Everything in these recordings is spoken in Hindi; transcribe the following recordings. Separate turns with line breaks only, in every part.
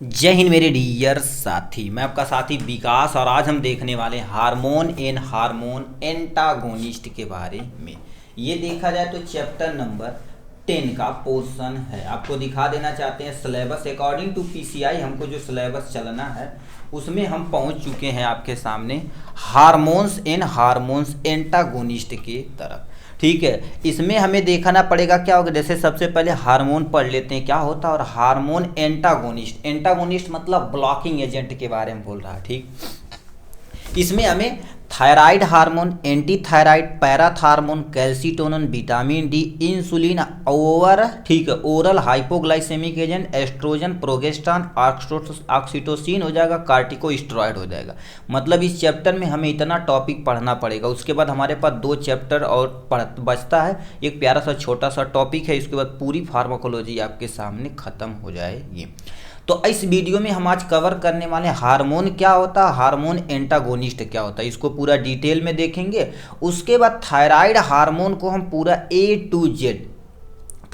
जय हिंद मेरे डियर साथी। मैं आपका साथी विकास और आज हम देखने वाले हार्मोन एंड हार्मोन एंटागोनिस्ट के बारे में। ये देखा जाए तो चैप्टर नंबर 10 का पोर्शन है। आपको दिखा देना चाहते हैं सिलेबस अकॉर्डिंग टू पीसीआई। हमको जो सिलेबस चलना है उसमें हम पहुंच चुके हैं आपके सामने हार्मोन्स एंड हार्मोन्स एंटागोनिस्ट के तरफ। ठीक है, इसमें हमें देखना पड़ेगा क्या होगा। जैसे सबसे पहले हार्मोन पढ़ लेते हैं क्या होता है, और हार्मोन एंटागोनिस्ट। एंटागोनिस्ट मतलब ब्लॉकिंग एजेंट के बारे में बोल रहा है। ठीक, इसमें हमें thyroid hormone, anti thyroid, parathormone, calcitonin, vitamin D, insulin, ठीक है, oral hypoglycaemic agent, oestrogen, progesterone, oxytocin हो जाएगा, कार्टिकोस्टेरॉइड हो जाएगा। मतलब इस चैप्टर में हमें इतना टॉपिक पढ़ना पड़ेगा। उसके बाद हमारे पास 2 चैप्टर और बचता है। एक प्यारा सा छोटा सा टॉपिक है, इसके बाद पूरी फार्माकोलॉजी आपके सामने खत्म हो जाएगी। तो इस वीडियो में हम आज कवर करने वाले हार्मोन क्या होता है, हार्मोन एंटागोनिस्ट क्या होता है, इसको पूरा डिटेल में देखेंगे। उसके बाद थायराइड हार्मोन को हम पूरा A to Z,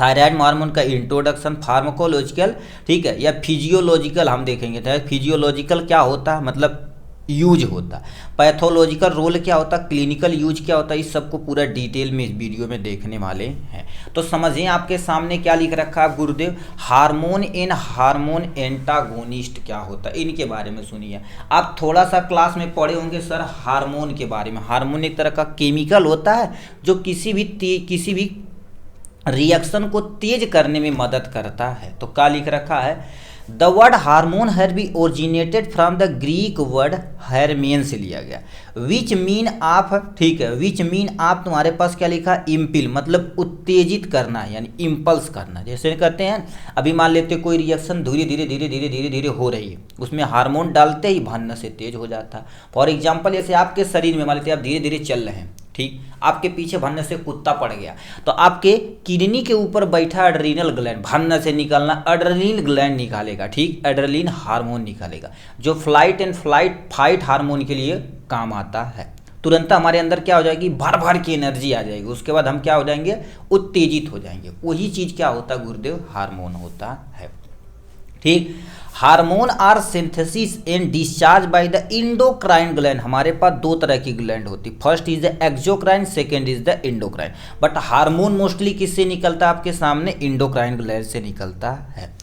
thyroid hormone का इंट्रोडक्शन, फार्माकोलॉजिकल, ठीक है, या फिजियोलॉजिकल हम देखेंगे। फिजियोलॉजिकल क्या होता है, मतलब यूज होता, पैथोलॉजिकल रोल क्या होता, क्लिनिकल यूज क्या होता, इस सबको पूरा डिटेल में इस वीडियो में देखने वाले हैं। तो समझिए आपके सामने क्या लिख रखा है गुरुदेव, हार्मोन इन हार्मोन एंटागोनिस्ट क्या होता है, इनके बारे में सुनिए। आप थोड़ा सा क्लास में पढ़े होंगे सर हार्मोन के बारे में। हार्मोन एक तरह का केमिकल होता है जो किसी भी रिएक्शन को तेज करने में मदद करता है। तो क्या लिख रखा है, the word hormone has be originated from the Greek word hormaein से लिया गया, विच मीन आप, ठीक है, विच मीन आप, तुम्हारे पास क्या लिखा, इम्पिल मतलब उत्तेजित करना यानी इम्पल्स करना। जैसे कहते हैं अभी मान लेते हैं कोई रिएक्शन धीरे धीरे हो रही है, उसमें हार्मोन डालते ही भानना से तेज हो जाता है। फॉर एग्जाम्पल जैसे आपके शरीर में मान लेते हैं आप धीरे धीरे चल रहे हैं, ठीक, आपके पीछे भनने से कुत्ता पड़ गया तो आपके किडनी के ऊपर बैठा एड्रीनल ग्लैंड भनने से निकलना, एड्रेनलिन ग्लैंड निकालेगा, ठीक, एड्रेनलिन हार्मोन निकालेगा जो फ्लाइट एंड फाइट हार्मोन के लिए काम आता है। तुरंत हमारे अंदर क्या हो जाएगी, भर भर की एनर्जी आ जाएगी। उसके बाद हम क्या हो जाएंगे, उत्तेजित हो जाएंगे। वही चीज़ क्या होता है गुरुदेव, हार्मोन होता है। ठीक, hormone are synthesis and discharge by the endocrine gland. हमारे पास 2 तरह की ग्लैंड होती, first is the exocrine, second is the endocrine. But hormone mostly किससे निकलता है आपके सामने, इंडोक्राइन ग्लैंड से निकलता है।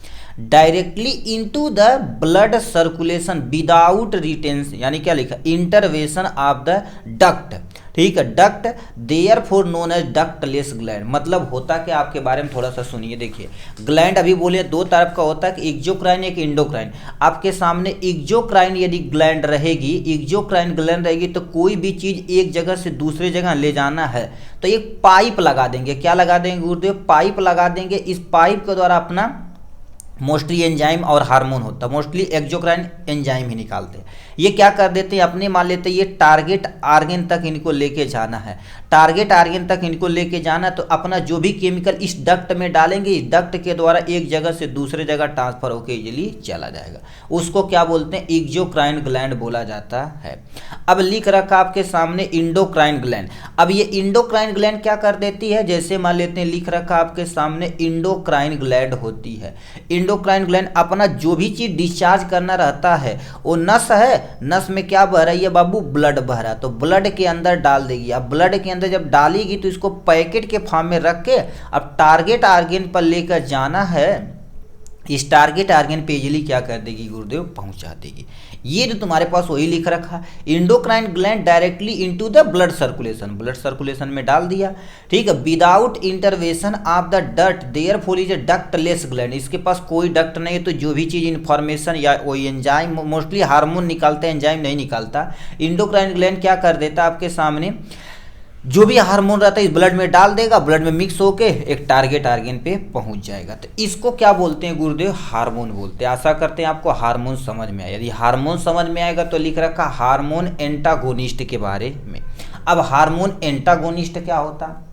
Directly into the blood circulation without retention, यानी क्या लिखा, इंटरवेंशन ऑफ द डक्ट, ठीक है, duct therefore known as ductless gland. मतलब होता कि आपके बारे में थोड़ा सा सुनिए। देखिए ग्लैंड अभी बोले 2 टाइप का होता है, कि एक्सोक्राइन एक इंडोक्राइन। आपके सामने एक्सोक्राइन यदि ग्लैंड रहेगी, एक्सोक्राइन ग्लैंड रहेगी तो कोई भी चीज़ एक जगह से दूसरे जगह ले जाना है तो एक पाइप लगा देंगे। क्या लगा देंगे गुरुदेव, पाइप लगा देंगे। इस पाइप के द्वारा अपना मोस्टली एंजाइम और हार्मोन होता है, मोस्टली एक्सोक्राइन एंजाइम ही निकालते हैं। ये क्या कर देते हैं, अपने मान लेते हैं ये टारगेट आर्गन तक इनको लेके जाना है, टारगेट आर्गन तक इनको लेके जाना है तो अपना जो भी केमिकल इस डक्ट में डालेंगे, इस डक्ट के द्वारा एक जगह से दूसरे जगह ट्रांसफर होकर इजीली चला जाएगा। उसको क्या बोलते हैं, एक्सोक्राइन ग्लैंड बोला जाता है। अब लिख रखा आपके सामने इंडोक्राइन ग्लैंड। अब ये इंडोक्राइन ग्लैंड क्या कर देती है, जैसे मान लेते हैं लिख रखा आपके सामने इंडोक्राइन ग्लैंड होती है। इंडोक्राइन ग्लैंड अपना जो भी चीज डिस्चार्ज करना रहता है, वो नस है, नस में क्या बह रही है बाबू, ब्लड बह रहा है, तो ब्लड के अंदर डाल देगी। अब ब्लड के अंदर जब डालेगी तो इसको पैकेट के फॉर्म में रख के अब टारगेट आर्गन पर लेकर जाना है। इस टारगेट आर्गन पे इजीली क्या कर देगी गुरुदेव, पहुंचा देगी। ये जो तुम्हारे पास वही लिख रखा, endocrine gland directly into the blood circulation, blood circulation में डाल दिया, ठीक है, without intervention of the duct therefore is a ductless gland. इसके पास कोई डक्ट नहीं है तो जो भी चीज़ इन्फॉर्मेशन या कोई एंजाइम, मोस्टली हार्मोन निकालते हैं, एंजाइम नहीं निकालता। इंडोक्राइन ग्लैंड क्या कर देता है आपके सामने, जो भी हार्मोन रहता है इस ब्लड में डाल देगा, ब्लड में मिक्स होके एक टारगेट आर्गन पे पहुंच जाएगा। तो इसको क्या बोलते हैं गुरुदेव, हार्मोन बोलते हैं। आशा करते हैं आपको हार्मोन समझ में आया। यदि हार्मोन समझ में आएगा तो लिख रखा हार्मोन एंटागोनिस्ट के बारे में। अब हार्मोन एंटागोनिस्ट क्या होता है,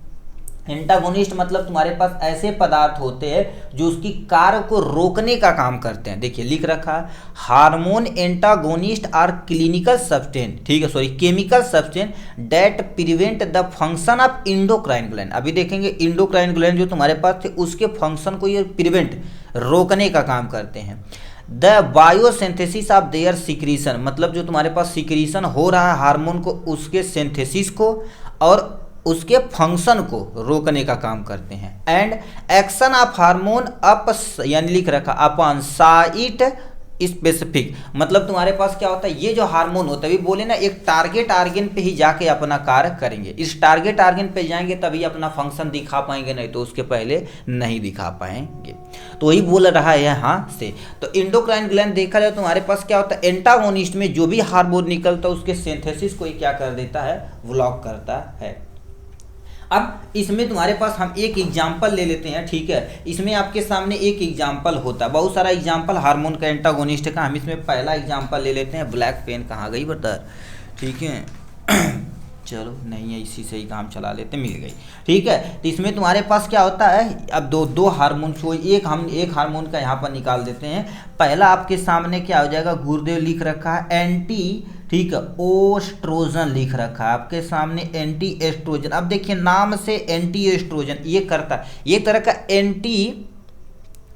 एंटागोनिस्ट मतलब तुम्हारे पास ऐसे पदार्थ होते हैं जो उसकी कार्य को रोकने का काम करते हैं। देखिए लिख रखा है hormone antagonist are clinical substance, ठीक है, sorry chemical substance that prevent the function of endocrine gland. अभी देखेंगे इंडोक्राइन ग्लैंड जो तुम्हारे पास थे उसके फंक्शन को ये प्रिवेंट, रोकने का काम करते हैं। The biosynthesis of their secretion, मतलब जो तुम्हारे पास सिक्रीशन हो रहा है हार्मोन को, उसके सिंथेसिस को और उसके फंक्शन को रोकने का काम करते हैं। And action of hormone up, यानी लिख रखा अपॉन साइट स्पेसिफिक, मतलब तुम्हारे पास क्या होता है, ये जो हार्मोन होता है, भी बोले ना एक टारगेट आर्गन पे ही जाके अपना कार्य करेंगे, इस टारगेट आर्गन पे जाएंगे तभी अपना फंक्शन दिखा पाएंगे, नहीं तो उसके पहले नहीं दिखा पाएंगे। तो वही बोल रहा है यहाँ से। तो इंडोक्राइन ग्लैंड देखा जाए तुम्हारे पास क्या होता है, एंटागोनिस्ट में जो भी हार्मोन निकलता है उसके सिंथेसिस को ही क्या कर देता है, ब्लॉक करता है। अब इसमें तुम्हारे पास हम एक एग्जाम्पल ले लेते हैं, ठीक है। इसमें आपके सामने एक एग्जाम्पल होता है, बहुत सारा एग्जाम्पल हार्मोन का एंटागोनिस्ट का, हम इसमें पहला एग्जाम्पल ले लेते हैं। ब्लैक पेन कहाँ गई ब्रदर, ठीक है चलो नहीं है, इसी से ही काम चला लेते, मिल गई, ठीक है। तो इसमें तुम्हारे पास क्या होता है, अब दो हार्मोन को एक हार्मोन का यहाँ पर निकाल देते हैं। पहला आपके सामने क्या हो जाएगा, गुरुदेव लिख रखा है एंटी, ठीक है, ओस्ट्रोजन लिख रखा है आपके सामने, एंटी एस्ट्रोजन। अब देखिए नाम से एंटी एस्ट्रोजन ये करता है, ये तरह का एंटी,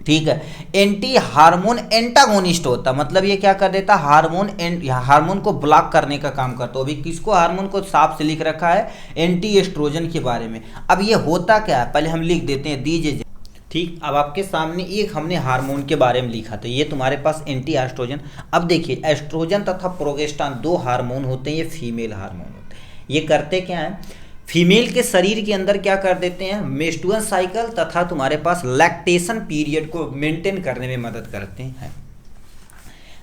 ठीक है, एंटी हार्मोन एंटागोनिस्ट होता, मतलब ये क्या कर देता, हार्मोन को ब्लॉक करने का काम करता है। अभी किसको, हार्मोन को साफ से लिख रखा है एंटी एस्ट्रोजन के बारे में। अब ये होता क्या है, पहले हम लिख देते हैं, दीजिए, ठीक। अब आपके सामने एक हमने हार्मोन के बारे में लिखा था, ये तुम्हारे पास एंटी एस्ट्रोजन। अब देखिए एस्ट्रोजन तथा प्रोगेस्टेरोन दो हार्मोन होते हैं, ये फीमेल हार्मोन होते हैं। ये करते क्या है, फीमेल के शरीर के अंदर क्या कर देते हैं, मेंस्ट्रुअल साइकिल तथा तुम्हारे पास लैक्टेशन पीरियड को मेंटेन करने में मदद करते हैं।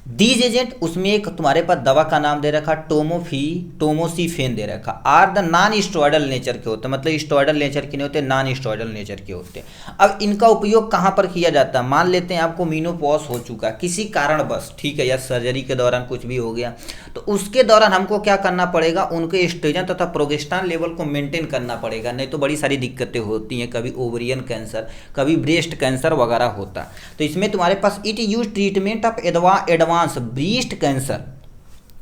दीज एजेंट, उसमें एक तुम्हारे पास दवा का नाम दे रखा टोमोसिफेन दे रखा, are the non steroidal nature के होते हैं, मतलब स्टेरॉयडल नेचर के नहीं होते, नॉन स्टेरॉयडल नेचर के होते हैं। अब इनका उपयोग कहाँ पर किया जाता है, मान लेते हैं आपको मीनोपॉज हो चुका किसी कारणवश, ठीक है, या सर्जरी के दौरान कुछ भी हो गया, तो उसके दौरान हमको क्या करना पड़ेगा, उनके एस्ट्रोजन तथा प्रोगेस्टेरोन लेवल को मेंटेन करना पड़ेगा, नहीं तो बड़ी सारी दिक्कतें होती हैं, कभी ओवरियन कैंसर, कभी ब्रेस्ट कैंसर वगैरह होता। तो इसमें तुम्हारे पास it use treatment of advance breast cancer,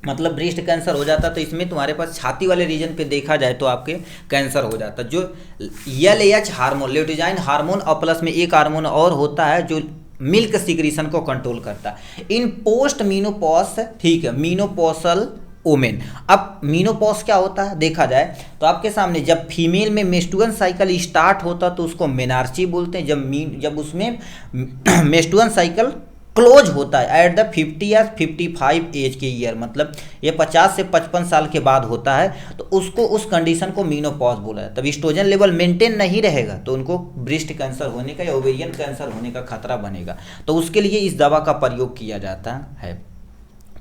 मतलब ब्रेस्ट कैंसर हो जाता, तो इसमें तुम्हारे पास छाती वाले रीजन पे देखा जाए तो आपके कैंसर हो जाता। जो LH हार्मोन, ल्यूटिजाइन हार्मोन और प्लस में एक हार्मोन और होता है जो मिल्क सिक्रीशन को कंट्रोल करता है इन पोस्ट मीनोपॉज, ठीक है, मीनोपॉसल ओमेन। अब मीनोपॉज क्या होता है देखा जाए तो आपके सामने जब फीमेल में मेंस्ट्रुअल साइकिल स्टार्ट होता तो उसको मेनार्ची बोलते हैं, जब उसमें मेंस्ट्रुअल साइकिल क्लोज होता है एट द 50 या 55 एज के ईयर, मतलब ये 50 से 55 साल के बाद होता है, तो उसको उस कंडीशन को मीनोपॉज बोला है। तब एस्ट्रोजन लेवल मेंटेन नहीं रहेगा तो उनको ब्रेस्ट कैंसर होने का या ओवेरियन कैंसर होने का खतरा बनेगा, तो उसके लिए इस दवा का प्रयोग किया जाता है।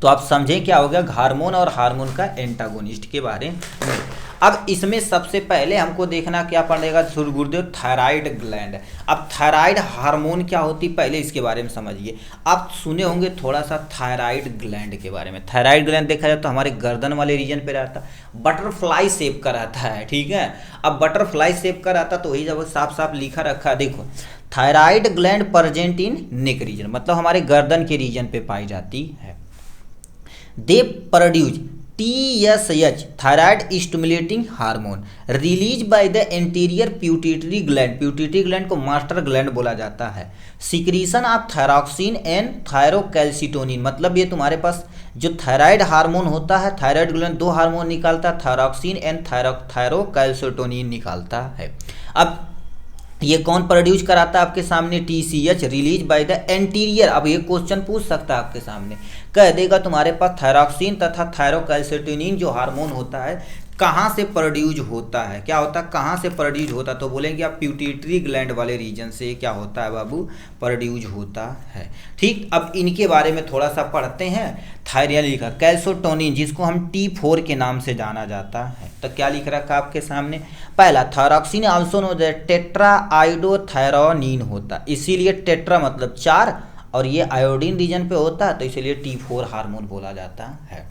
तो आप समझें क्या हो गया हार्मोन और हार्मोन का एंटागोनिस्ट के बारे में। अब इसमें सबसे पहले हमको देखना क्या पड़ेगा गुरुदेव, थायराइड ग्लैंड। अब थायराइड हार्मोन क्या होती पहले इसके बारे में समझिए। आप सुने होंगे थोड़ा सा थायराइड ग्लैंड के बारे में। थायराइड ग्लैंड देखा जाए तो हमारे गर्दन वाले रीजन पे रहता, बटरफ्लाई शेप का रहता है, ठीक है। अब बटरफ्लाई शेप का रहता तो वही जब साफ साफ लिखा रखा है, देखो thyroid gland present in neck region, मतलब हमारे गर्दन के रीजन पे पाई जाती है। They produce TSH thyroid stimulating hormone release by the anterior pituitary gland, pituitary gland को मास्टर ग्लैंड बोला जाता है। Secretion of thyroxine and thyrocalcitonin, मतलब ये तुम्हारे पास जो थायराइड हार्मोन होता है, थायराइड ग्लैंड दो हार्मोन निकालता है, थायरॉक्सिन एंड थायरोकैल्सिटोनिन निकालता है। अब ये कौन प्रोड्यूस कराता है आपके सामने, TCH release by the anterior. अब ये क्वेश्चन पूछ सकता है आपके सामने, कह देगा तुम्हारे पास थायरॉक्सिन तथा थायरोकैल्सिटोनिन जो हार्मोन होता है कहाँ से प्रोड्यूस होता है, क्या होता है कहाँ से प्रोड्यूस होता है, तो बोलेंगे आप प्यूटिटरी ग्लैंड वाले रीजन से क्या होता है बाबू, प्रोड्यूस होता है, ठीक। अब इनके बारे में थोड़ा सा पढ़ते हैं। थायरिया लिखा कैल्सिटोनिन जिसको हम T4 के नाम से जाना जाता है, तो क्या लिख रखा है आपके सामने, पहला thyroxine also know that tetra iodothyronine होता, इसीलिए टेट्रा मतलब 4 और ये आयोडीन रीजन पे होता है तो इसीलिए T4 हार्मोन बोला जाता है।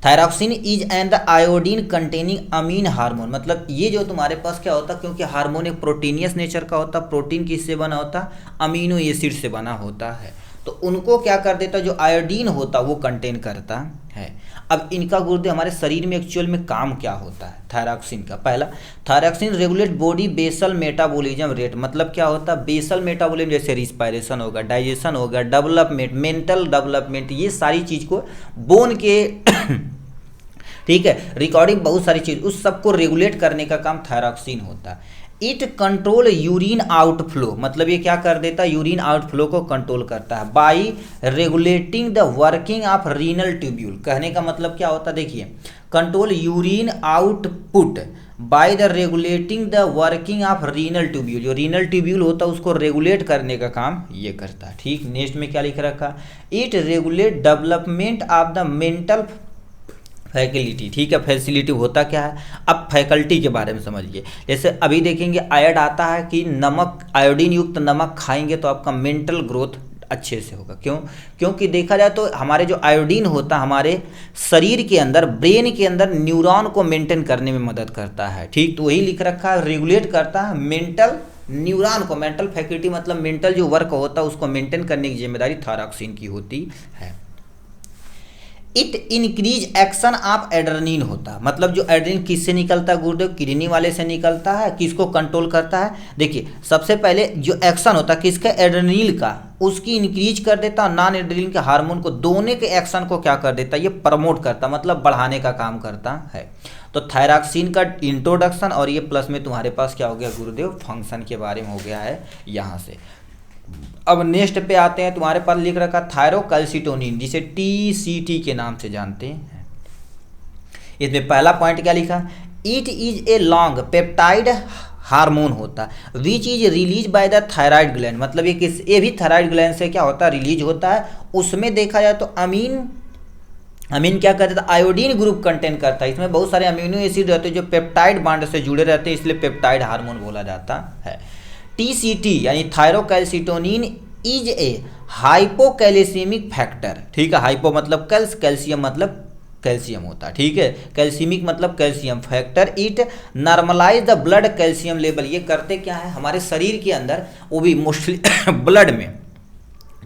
Thyroxine is and the iodine containing amine hormone, मतलब ये जो तुम्हारे पास क्या होता है, क्योंकि हार्मोन एक प्रोटीनियस नेचर का होता है, प्रोटीन किससे बना होता है, अमीनो एसिड से बना होता है, तो उनको क्या कर देता, जो आयोडीन होता वो कंटेन करता है। अब इनका गुरुदेव हमारे शरीर में एक्चुअल में काम क्या होता है थायरॉक्सिन का। पहला, thyroxine regulate body basal metabolism rate, मतलब क्या होता है बेसल मेटाबॉलिज्म, जैसे रिस्पायरेशन होगा, डाइजेशन होगा, डेवलपमेंट, मेंटल डेवलपमेंट, ये सारी चीज़ को बोन के ठीक है, रिकॉर्डिंग, बहुत सारी चीज़, उस सबको रेगुलेट करने का काम थायरॉक्सिन होता है। इट कंट्रोल यूरिन आउटफ्लो, मतलब ये क्या कर देता है, यूरिन आउटफ्लो को कंट्रोल करता है by regulating the working of renal tubule. कहने का मतलब क्या होता है, देखिए, control urine output by the regulating the working of renal tubule, जो रीनल ट्यूब्यूल होता है उसको रेगुलेट करने का काम ये करता है। ठीक, नेक्स्ट में क्या लिख रखा, it regulate development of the mental faculty. ठीक है, फैसिलिटी होता क्या है, अब फैकल्टी के बारे में समझिए। जैसे अभी देखेंगे आयड आता है कि नमक, आयोडीन युक्त नमक खाएंगे तो आपका मेंटल ग्रोथ अच्छे से होगा। क्यों? क्योंकि देखा जाए तो हमारे जो आयोडीन होता है हमारे शरीर के अंदर, ब्रेन के अंदर न्यूरॉन को मेंटेन करने में मदद करता है। ठीक, तो वही लिख रखा है, रेगुलेट करता है मेंटल न्यूरॉन को, मेंटल फैकल्टी मतलब मेंटल जो वर्क होता है उसको मेंटेन करने की जिम्मेदारी थायरॉक्सिन की होती है। It increase action of adrenaline होता, मतलब जो एड्रेनलिन किससे निकलता है गुरुदेव, किडनी वाले से निकलता है। किसको कंट्रोल करता है, देखिए सबसे पहले जो एक्शन होता है किसका, एड्रेनलिन का, उसकी इंक्रीज कर देता है, नॉन एड्रेनलिन के हार्मोन को, दोनों के एक्शन को क्या कर देता है, ये प्रमोट करता, मतलब बढ़ाने का काम करता है। तो थायरॉक्सिन का इंट्रोडक्शन और ये प्लस में तुम्हारे पास क्या हो गया गुरुदेव, फंक्शन के बारे में हो गया है यहाँ से। अब नेक्स्ट पे आते हैं, तुम्हारे पास लिख रखा थायरोकैल्सिटोनिन, जिसे TCT के नाम से जानते हैं। इसमें पहला पॉइंट क्या लिखा, it is a long peptide hormone होता which is release by the thyroid gland, मतलब ये भी थायराइड ग्लैंड से क्या होता है, रिलीज होता है। उसमें देखा जाए तो अमीन क्या करता है, आयोडीन ग्रुप कंटेन करता है। इसमें बहुत सारे अमीनो एसिड रहते हैं जो पेप्टाइड बांड से जुड़े रहते हैं, इसलिए पेप्टाइड हार्मोन बोला जाता है। TCT यानी thyrocalcitonin is a hypocalcemic factor. ठीक है, हाइपो मतलब कैल्शियम मतलब कैल्शियम होता है। ठीक है, कैल्सीमिक मतलब calcium factor. It normalise the blood calcium level, ये करते क्या है हमारे शरीर के अंदर, वो भी मोस्टली ब्लड में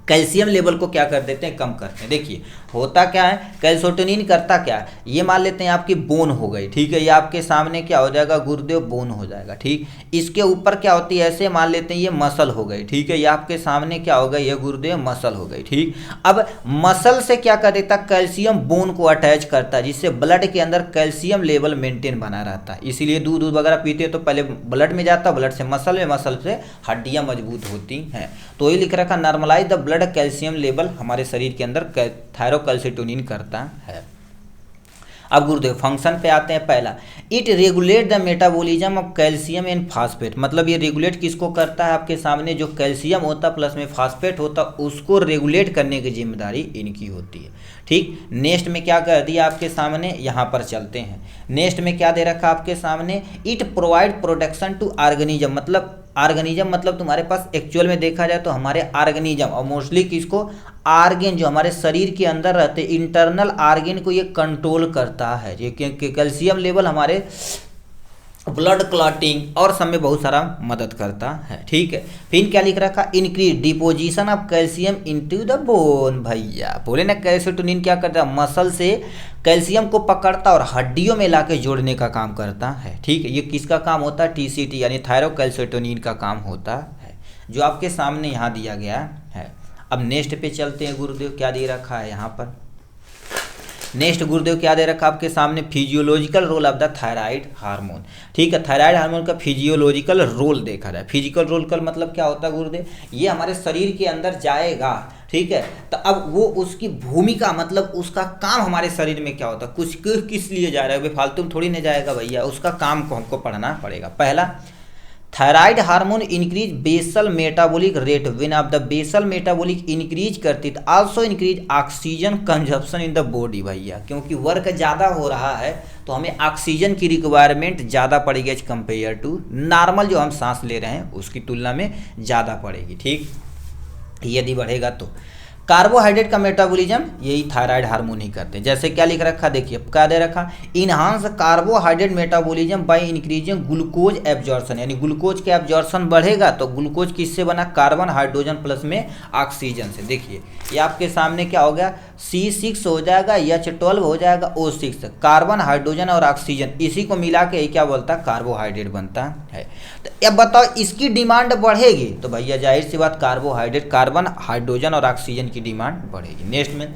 कैल्शियम लेवल को क्या कर देते हैं, कम करते हैं। देखिए होता क्या है, कैल्सिटोनिन करता क्या है, ये मान लेते हैं आपकी बोन हो गई। ठीक है, ये आपके सामने क्या हो जाएगा गुरुदेव, बोन हो जाएगा। ठीक, इसके ऊपर क्या होती है, ऐसे मान लेते हैं ये मसल हो गई। ठीक है, ये आपके सामने क्या हो गई, ये गुरुदेव मसल हो गई। ठीक, अब मसल से क्या कर देता, कैल्शियम बोन को अटैच करता है, जिससे ब्लड के अंदर कैल्शियम लेवल मेंटेन बना रहता है। इसीलिए दूध वगैरह पीते हैं तो पहले ब्लड में जाता, ब्लड से मसल में, मसल से हड्डियाँ मजबूत होती हैं। तो ये लिख रखा normalise the blood calcium level हमारे शरीर के अंदर थायरोकैल्सिटोनिन करता है। अब गुरुदेव फंक्शन पे आते हैं। पहला, it regulate the metabolism of calcium and phosphate, मतलब ये रेगुलेट किसको करता है, आपके सामने जो कैल्शियम होता प्लस में फास्फेट होता उसको रेगुलेट करने की जिम्मेदारी इनकी होती है। ठीक, नेक्स्ट में क्या कर दिया आपके सामने, यहाँ पर चलते हैं। नेक्स्ट में क्या दे रखा आपके सामने, it provide protection to organism, मतलब ऑर्गेनिज्म मतलब तुम्हारे पास एक्चुअल में देखा जाए तो हमारे ऑर्गेनिज्म और मोस्टली किसको, आर्गेन जो हमारे शरीर के अंदर रहते इंटरनल आर्गेन को ये कंट्रोल करता है। ये कैल्शियम लेवल हमारे ब्लड क्लॉटिंग और सब में बहुत सारा मदद करता है। ठीक है, फिर क्या लिख रखा, increase deposition of calcium into the bone. भैया बोले ना कैल्सिटोनिन क्या करता है, मसल से कैल्शियम को पकड़ता और हड्डियों में लाके जोड़ने का काम करता है। ठीक है, ये किसका काम होता है, TCT यानी थायरोकैल्सिटोनिन का काम होता है, जो आपके सामने यहाँ दिया गया है। अब नेक्स्ट पे चलते हैं गुरुदेव, क्या दे रखा है यहाँ पर। नेक्स्ट गुरुदेव क्या दे रखा आपके सामने, physiological role of the thyroid hormone. ठीक है, थायराइड हार्मोन का फिजियोलॉजिकल रोल देखा जाए। फिजिकल रोल का मतलब क्या होता है गुरुदेव, ये हमारे शरीर के अंदर जाएगा। ठीक है, तो अब वो उसकी भूमिका मतलब उसका काम हमारे शरीर में क्या होता है, कुछ किस लिए जा रहा है, फालतू में थोड़ी नहीं जाएगा भैया, उसका काम को हमको पढ़ना पड़ेगा। पहला, thyroid hormone increase basal metabolic rate, when of the basal metabolic increase करती है also increase oxygen consumption in the body. भैया क्योंकि वर्क ज़्यादा हो रहा है तो हमें ऑक्सीजन की रिक्वायरमेंट ज़्यादा पड़ेगी एज कम्पेयर टू नॉर्मल जो हम सांस ले रहे हैं उसकी तुलना में ज़्यादा पड़ेगी। ठीक, यदि बढ़ेगा तो कार्बोहाइड्रेट का मेटाबॉलिज्म यही थायराइड हार्मोन ही करते हैं। जैसे क्या लिख रखा, देखिए क्या दे रखा, enhance carbohydrate metabolism by increasing glucose absorption, यानी ग्लूकोज के एब्जॉर्प्शन बढ़ेगा तो ग्लूकोज किससे बना, कार्बन हाइड्रोजन प्लस में ऑक्सीजन से। देखिए ये आपके सामने क्या हो गया, C6 हो जाएगा, H12 हो जाएगा, O6, कार्बन हाइड्रोजन और ऑक्सीजन, इसी को मिला के ये क्या बोलता है, कार्बोहाइड्रेट बनता है। तो अब बताओ इसकी डिमांड बढ़ेगी तो भैया जाहिर सी बात कार्बोहाइड्रेट, कार्बन हाइड्रोजन और ऑक्सीजन की डिमांड बढ़ेगी। नेक्स्ट में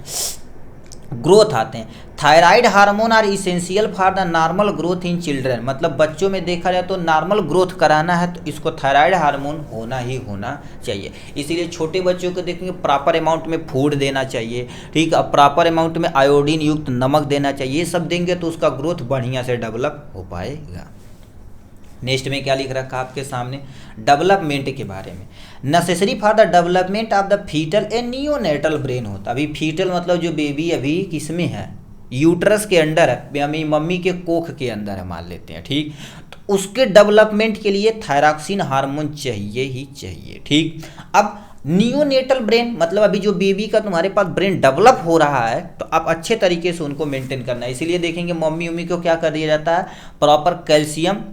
ग्रोथ आते हैं। Thyroid hormone are essential for the normal growth in children, मतलब बच्चों में देखा जाए तो नॉर्मल ग्रोथ कराना है तो इसको थायराइड हार्मोन होना ही होना चाहिए। इसीलिए छोटे बच्चों को देखेंगे प्रॉपर अमाउंट में फूड देना चाहिए, ठीक है, प्रॉपर अमाउंट में आयोडीन युक्त नमक देना चाहिए, ये सब देंगे तो उसका ग्रोथ बढ़िया से डेवलप हो पाएगा। नेक्स्ट में क्या लिख रखा आपके सामने, डेवलपमेंट के बारे में, necessary for the development of the foetal a neonatal brain होता। अभी फीटल मतलब जो बेबी अभी किसमें है, यूट्रस के अंदर है, मम्मी के कोख के अंदर है मान लेते हैं, ठीक, तो उसके डेवलपमेंट के लिए थायरॉक्सिन हार्मोन चाहिए ही चाहिए, ठीक। अब नियोनेटल ब्रेन मतलब अभी जो बेबी का तुम्हारे पास ब्रेन डेवलप हो रहा है तो आप अच्छे तरीके से उनको मेंटेन करना है। इसीलिए देखेंगे मम्मी को क्या कर दिया जाता है, प्रॉपर कैल्शियम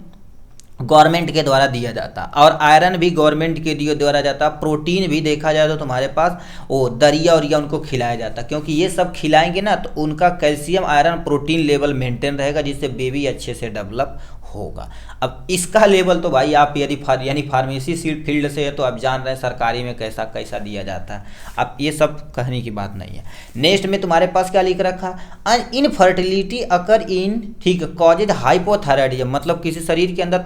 गवर्नमेंट के द्वारा दिया जाता, और आयरन भी गवर्नमेंट के द्वारा जाता, प्रोटीन भी देखा जाए तो तुम्हारे पास वो दरिया और या उनको खिलाया जाता, क्योंकि ये सब खिलाएंगे ना तो उनका calcium iron protein level maintain रहेगा, जिससे बेबी अच्छे से डेवलप होगा। अब इसका लेवल तो भाई आप यदि यानी फार्मेसी फील्ड से है तो आप जान रहे हैं सरकारी में कैसा कैसा दिया जाता है। अब ये सब कहने की बात नहीं है। नेक्स्ट में तुम्हारे पास क्या लिख रखा, इनफर्टिलिटी अकर इन, ठीक, कॉजेज हाइपोथायराइडिज्म, मतलब किसी शरीर के अंदर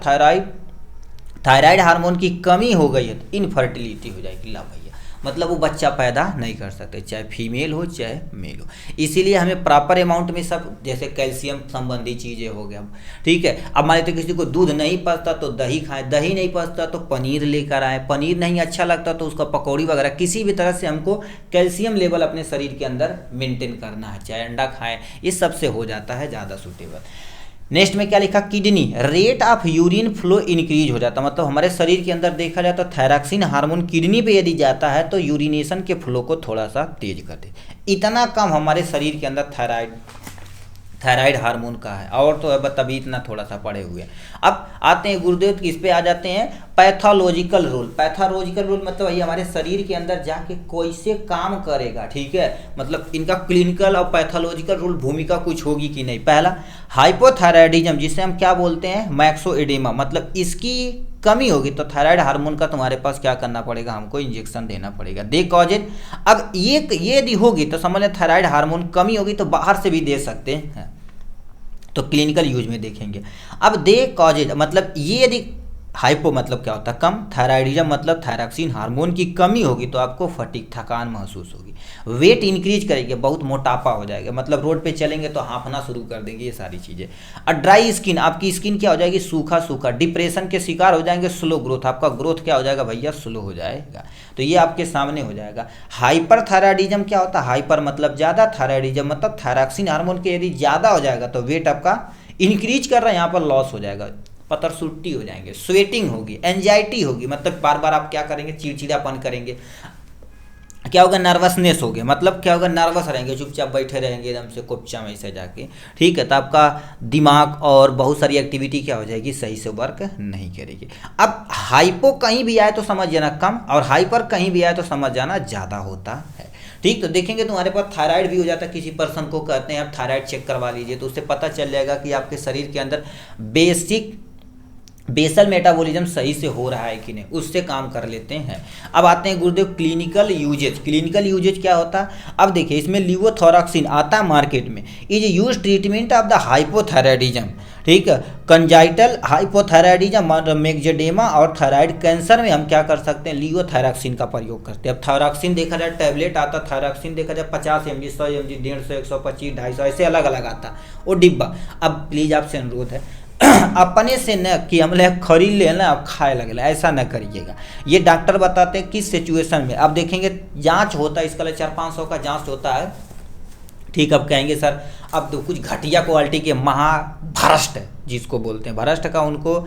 थायराइड हार्मोन की कमी हो गई है तो इनफर्टिलिटी हो जाएगी। ला भैया मतलब वो बच्चा पैदा नहीं कर सकते, चाहे फीमेल हो चाहे मेल हो। इसीलिए हमें प्रॉपर अमाउंट में सब, जैसे कैल्शियम संबंधी चीज़ें हो गया, ठीक है। अब मान लेते किसी को दूध नहीं पचता तो दही खाएं, दही नहीं पचता तो पनीर लेकर आए, पनीर नहीं अच्छा लगता तो उसका पकौड़ी वगैरह, किसी भी तरह से हमको कैल्शियम लेवल अपने शरीर के अंदर मेंटेन करना है, चाहे अंडा खाएं, इस सबसे हो जाता है ज़्यादा सूटेबल। नेक्स्ट में क्या लिखा, kidney rate of urine flow increase हो जाता, मतलब हमारे शरीर के अंदर देखा जाए तो थायरॉक्सिन हार्मोन किडनी पे यदि जाता है तो यूरिनेशन के फ्लो को थोड़ा सा तेज कर दे। इतना कम हमारे शरीर के अंदर थायराइड हार्मोन का है, और तो है तभी इतना थोड़ा सा पड़े हुए हैं। अब आते हैं गुरुदेव इस पे आ जाते हैं, पैथोलॉजिकल रोल। पैथोलॉजिकल रोल मतलब ये हमारे शरीर के अंदर जाके कैसे काम करेगा, ठीक है, मतलब इनका क्लिनिकल और पैथोलॉजिकल रोल भूमिका कुछ होगी कि नहीं। पहला हाइपोथायराइडिज्म, जिसे हम क्या बोलते हैं, मैक्सोएडेमा, मतलब इसकी कमी होगी तो थायराइड हार्मोन का तुम्हारे पास क्या करना पड़ेगा, हमको इंजेक्शन देना पड़ेगा, दे कॉजेज। अब ये यदि होगी तो समझ लें थायराइड हार्मोन कमी होगी तो बाहर से भी दे सकते हैं, तो क्लिनिकल यूज में देखेंगे। अब दे कॉजेज मतलब ये यदि हाइपो मतलब क्या होता है, कम, थायराइडिज्म मतलब थायरॉक्सिन हार्मोन की कमी होगी तो आपको फटीग, थकान महसूस होगी, वेट इंक्रीज करेंगे, बहुत मोटापा हो जाएगा, मतलब रोड पे चलेंगे तो हाँफना शुरू कर देंगे, ये सारी चीज़ें। और ड्राई स्किन, आपकी स्किन क्या हो जाएगी, सूखा सूखा, डिप्रेशन के शिकार हो जाएंगे, स्लो ग्रोथ, आपका ग्रोथ क्या हो जाएगा भैया, स्लो हो जाएगा, तो ये आपके सामने हो जाएगा। हाइपर थायराइडिज्म क्या होता है, हाइपर मतलब ज़्यादा, थायराइडिज्म मतलब थायरॉक्सिन हार्मोन के यदि ज़्यादा हो जाएगा तो वेट आपका इंक्रीज कर रहा है, यहाँ पर लॉस हो जाएगा, पतरसुट्टी हो जाएंगे, स्वेटिंग होगी, एंजाइटी होगी, मतलब बार बार आप क्या करेंगे, चिड़चिड़ापन करेंगे, क्या होगा, नर्वसनेस हो गया, मतलब क्या होगा, नर्वस रहेंगे, चुपचाप बैठे रहेंगे एकदम से कोपचा में से जाके, ठीक है, तो आपका दिमाग और बहुत सारी एक्टिविटी क्या हो जाएगी, सही से वर्क नहीं करेगी। अब हाइपो कहीं भी आए तो समझ जाना कम, और हाइपर कहीं भी आए तो समझ जाना ज़्यादा होता है, ठीक। तो देखेंगे तुम्हारे पास थायराइड भी हो जाता है, किसी पर्सन को कहते हैं आप थायराइड चेक करवा लीजिए तो उससे पता चल जाएगा कि आपके शरीर के अंदर बेसल मेटाबॉलिज्म सही से हो रहा है कि नहीं, उससे काम कर लेते हैं। अब आते हैं गुरुदेव क्लिनिकल यूजेज। क्लिनिकल यूजेज क्या होता है, अब देखिए इसमें लिवोथोरैक्सिन आता है मार्केट में, is use treatment of the hypothyroidism, ठीक है, कंजाइटल हाइपोथायराइडिज्म, मेक्जेडेमा और थायराइड कैंसर में हम क्या कर सकते हैं, लिवोथोरैक्सिन का प्रयोग करते हैं। अब थायरॉक्सिन देखा जाए टैबलेट आता, थायरॉक्सिन देखा जाए 50 mg, 100 mg, 150, 125, 250 ऐसे अलग अलग आता वो डिब्बा। अब प्लीज़ आपसे अनुरोध है अपने से न कि हम लोग खरीद लेना और खाए लगे, ऐसा न करिएगा। ये डॉक्टर बताते हैं किस सिचुएशन में। अब देखेंगे जांच होता है, इसका 400-500 का जांच होता है, ठीक। अब कहेंगे सर अब तो कुछ घटिया क्वालिटी के महाभ्रष्ट जिसको बोलते हैं भ्रष्ट का उनको,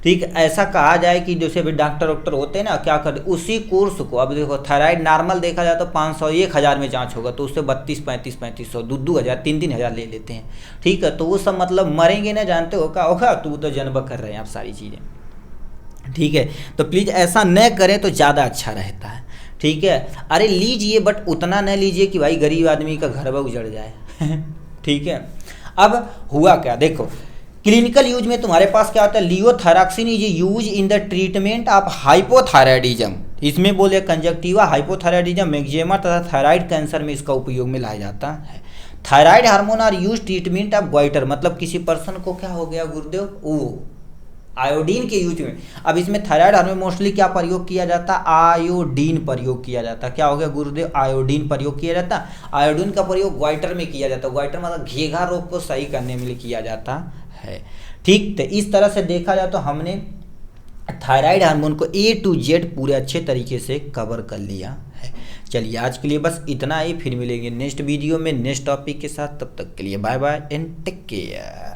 ठीक है, ऐसा कहा जाए कि जैसे भी डॉक्टर होते हैं ना, क्या करते उसी कोर्स को, अब देखो थायराइड नॉर्मल देखा जाए तो 500 1000 में जांच होगा, तो उससे 32-35-3500 2-2 हज़ार 3-3 हज़ार ले लेते हैं। ठीक है, तो वो सब मतलब मरेंगे ना, जानते हो क्या होगा, तो तो जन्म कर रहे हैं आप सारी चीज़ें। ठीक है, तो प्लीज़ ऐसा न करें तो ज़्यादा अच्छा रहता है। ठीक है, अरे लीजिए बट उतना न लीजिए कि भाई गरीब आदमी का घर उजड़ जाए। ठीक है, अब हुआ क्या देखो, क्लिनिकल यूज में तुम्हारे पास क्या होता है, liothyronine is use in the treatment of hypothyroidism. इसमें बोले कंजक्टिवा, हाइपोथायराइडिज्म, मैक्जेमा तथा थायराइड कैंसर में इसका उपयोग में लाया जाता है। Thyroid hormone are use treatment of goitre, मतलब किसी पर्सन को क्या हो गया गुरुदेव, वो आयोडीन के यूज में। अब इसमें थायराइड हार्मोन मोस्टली क्या प्रयोग किया जाता है, आयोडीन प्रयोग किया जाता है। क्या हो गया गुरुदेव, आयोडीन प्रयोग किया जाता है। आयोडीन का प्रयोग ग्वाइटर में किया जाता है, ग्वाइटर मतलब घेघा रोग को सही करने में किया जाता है। ठीक, तो इस तरह से देखा जाए तो हमने थायराइड हार्मोन को A to Z पूरे अच्छे तरीके से कवर कर लिया है। चलिए आज के लिए बस इतना ही, फिर मिलेंगे नेक्स्ट वीडियो में नेक्स्ट टॉपिक के साथ। तब तक के लिए bye bye and take care.